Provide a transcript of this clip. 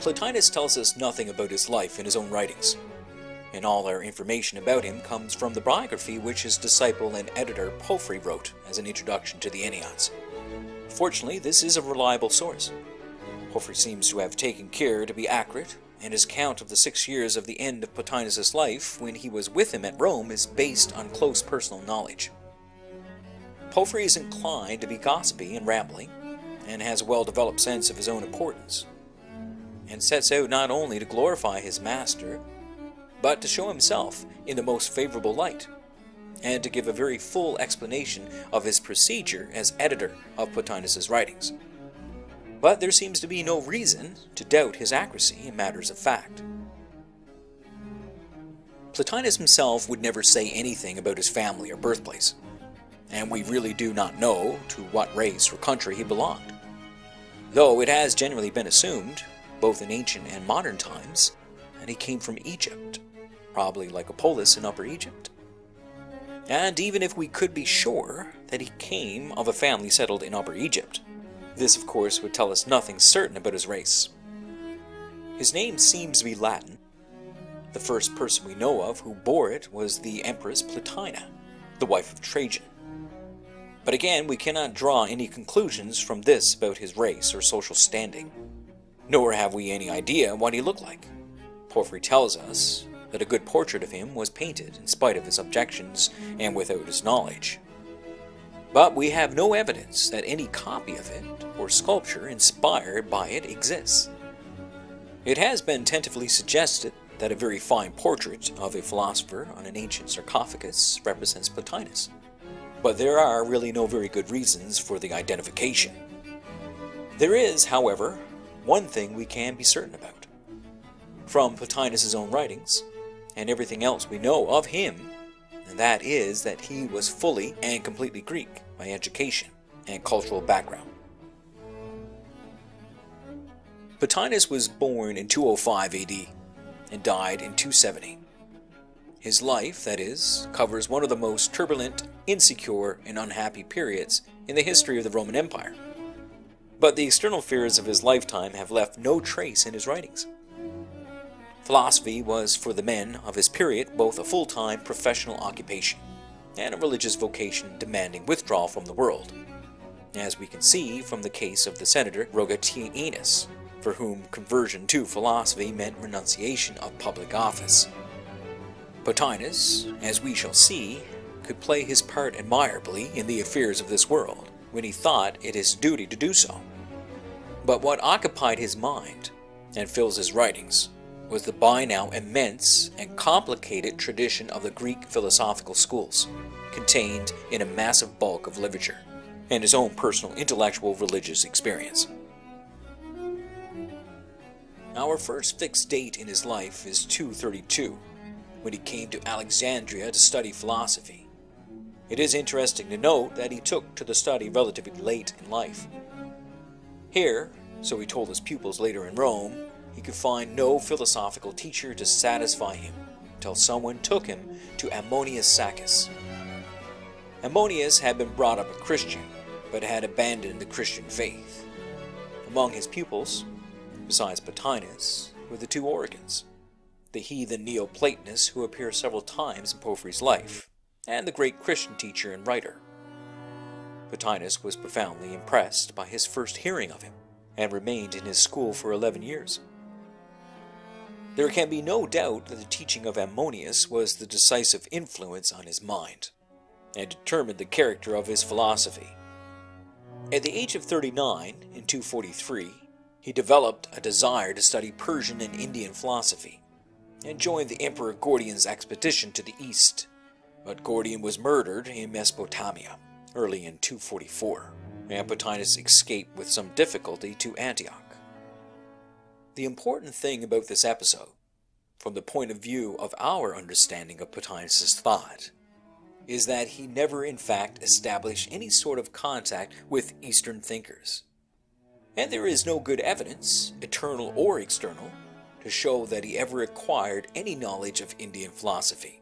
Plotinus tells us nothing about his life in his own writings, and all our information about him comes from the biography which his disciple and editor Porphyry wrote as an introduction to the Enneads. Fortunately, this is a reliable source. Porphyry seems to have taken care to be accurate, and his account of the 6 years of the end of Plotinus' life when he was with him at Rome is based on close personal knowledge. Porphyry is inclined to be gossipy and rambling, and has a well-developed sense of his own importance, and sets out not only to glorify his master, but to show himself in the most favorable light, and to give a very full explanation of his procedure as editor of Plotinus' writings. But there seems to be no reason to doubt his accuracy in matters of fact. Plotinus himself would never say anything about his family or birthplace, and we really do not know to what race or country he belonged, though it has generally been assumed, both in ancient and modern times, that he came from Egypt, probably like a polis in Upper Egypt. And even if we could be sure that he came of a family settled in Upper Egypt, this of course would tell us nothing certain about his race. His name seems to be Latin. The first person we know of who bore it was the Empress Plotina, the wife of Trajan. But again, we cannot draw any conclusions from this about his race or social standing, nor have we any idea what he looked like. Porphyry tells us that a good portrait of him was painted in spite of his objections and without his knowledge. But we have no evidence that any copy of it or sculpture inspired by it exists. It has been tentatively suggested that a very fine portrait of a philosopher on an ancient sarcophagus represents Plotinus, but there are really no very good reasons for the identification. There is, however, one thing we can be certain about. From Plotinus' own writings, and everything else we know of him, and that is that he was fully and completely Greek by education and cultural background. Plotinus was born in 205 AD and died in 270. His life, that is, covers one of the most turbulent, insecure, and unhappy periods in the history of the Roman Empire. But the external fears of his lifetime have left no trace in his writings. Philosophy was for the men of his period both a full-time professional occupation and a religious vocation demanding withdrawal from the world, as we can see from the case of the senator Plotinus, for whom conversion to philosophy meant renunciation of public office. Plotinus, as we shall see, could play his part admirably in the affairs of this world when he thought it his duty to do so. But what occupied his mind and fills his writings was the by now immense and complicated tradition of the Greek philosophical schools, contained in a massive bulk of literature, and his own personal intellectual religious experience. Our first fixed date in his life is 232, when he came to Alexandria to study philosophy. It is interesting to note that he took to the study relatively late in life. Here, so he told his pupils later in Rome, he could find no philosophical teacher to satisfy him until someone took him to Ammonius Saccas. Ammonius had been brought up a Christian, but had abandoned the Christian faith. Among his pupils, besides Plotinus, were the two Origans, the heathen Neoplatonist who appears several times in Porphyry's life, and the great Christian teacher and writer. Plotinus was profoundly impressed by his first hearing of him, and remained in his school for 11 years. There can be no doubt that the teaching of Ammonius was the decisive influence on his mind, and determined the character of his philosophy. At the age of 39, in 243, he developed a desire to study Persian and Indian philosophy, and joined the Emperor Gordian's expedition to the east. But Gordian was murdered in Mesopotamia early in 244, and Plotinus escaped with some difficulty to Antioch. The important thing about this episode, from the point of view of our understanding of Plotinus' thought, is that he never in fact established any sort of contact with Eastern thinkers. And there is no good evidence, internal or external, to show that he ever acquired any knowledge of Indian philosophy.